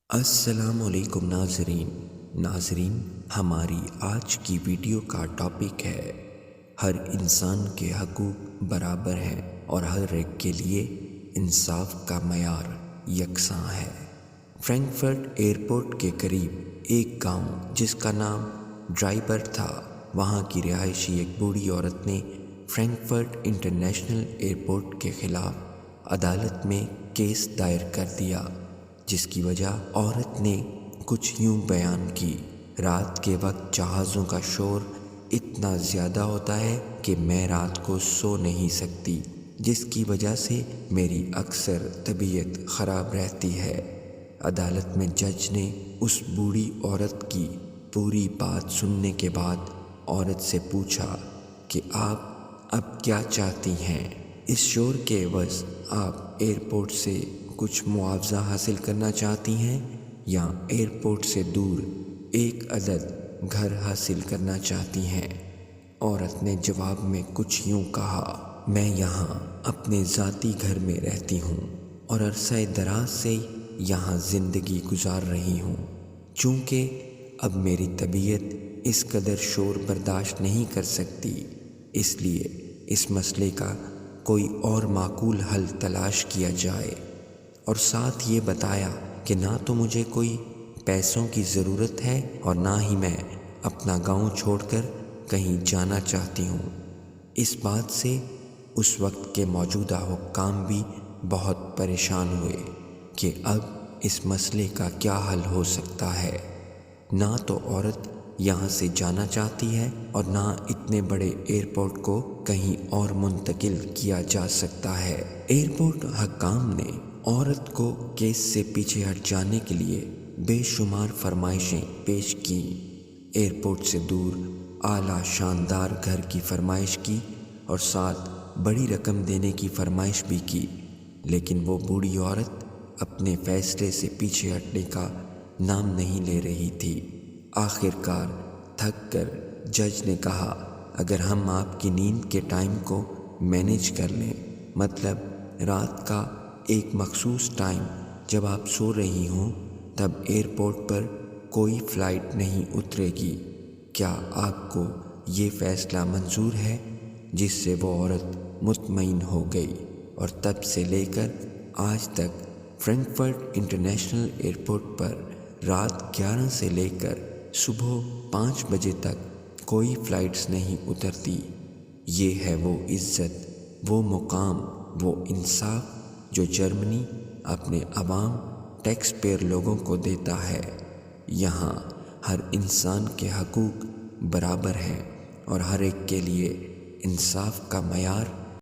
السلام علیکم ناظرین ہماری آج کی ویڈیو کا ٹاپک ہے ہر انسان کے حقوق برابر ہیں اور ہر ایک کے لیے انصاف کا معیار یکساں ہے۔ فرینکفرٹ ایئرپورٹ کے قریب ایک گاؤں جس کا نام ڈرائبر تھا، وہاں کی رہائشی ایک بوڑھی عورت نے فرینکفرٹ انٹرنیشنل ایئرپورٹ کے خلاف عدالت میں کیس دائر کر دیا، جس کی وجہ عورت نے کچھ یوں بیان کی: رات کے وقت جہازوں کا شور اتنا زیادہ ہوتا ہے کہ میں رات کو سو نہیں سکتی، جس کی وجہ سے میری اکثر طبیعت خراب رہتی ہے۔ عدالت میں جج نے اس بوڑھی عورت کی پوری بات سننے کے بعد عورت سے پوچھا کہ آپ اب کیا چاہتی ہیں؟ اس شور کے عوض آپ ایئرپورٹ سے کچھ معاوضہ حاصل کرنا چاہتی ہیں یا ایئرپورٹ سے دور ایک عدد گھر حاصل کرنا چاہتی ہیں؟ عورت نے جواب میں کچھ یوں کہا: میں یہاں اپنے ذاتی گھر میں رہتی ہوں اور عرصہ دراز سے یہاں زندگی گزار رہی ہوں۔ چونکہ اب میری طبیعت اس قدر شور برداشت نہیں کر سکتی، اس لیے اس مسئلے کا کوئی اور معقول حل تلاش کیا جائے۔ اور ساتھ یہ بتایا کہ نہ تو مجھے کوئی پیسوں کی ضرورت ہے اور نہ ہی میں اپنا گاؤں چھوڑ کر کہیں جانا چاہتی ہوں۔ اس بات سے اس وقت کے موجودہ حکام بھی بہت پریشان ہوئے کہ اب اس مسئلے کا کیا حل ہو سکتا ہے۔ نہ تو عورت یہاں سے جانا چاہتی ہے اور نہ اتنے بڑے ایئرپورٹ کو کہیں اور منتقل کیا جا سکتا ہے۔ ایئرپورٹ حکام نے عورت کو کیس سے پیچھے ہٹ جانے کے لیے بے شمار فرمائشیں پیش کیں۔ ایئرپورٹ سے دور اعلیٰ شاندار گھر کی فرمائش کی اور ساتھ بڑی رقم دینے کی فرمائش بھی کی، لیکن وہ بوڑھی عورت اپنے فیصلے سے پیچھے ہٹنے کا نام نہیں لے رہی تھی۔ آخر کار تھک کر جج نے کہا: اگر ہم آپ کی نیند کے ٹائم کو مینیج کر لیں، مطلب رات کا ایک مخصوص ٹائم جب آپ سو رہی ہوں، تب ایئرپورٹ پر کوئی فلائٹ نہیں اترے گی، کیا آپ کو یہ فیصلہ منظور ہے؟ جس سے وہ عورت مطمئن ہو گئی اور تب سے لے کر آج تک فرینکفرٹ انٹرنیشنل ایئرپورٹ پر رات 11 سے لے کر صبح 5 بجے تک کوئی فلائٹس نہیں اترتی۔ یہ ہے وہ عزت، وہ مقام، وہ انصاف جو جرمنی اپنے عوام ٹیکس پیئر لوگوں کو دیتا ہے۔ یہاں ہر انسان کے حقوق برابر ہیں اور ہر ایک کے لیے انصاف کا معیار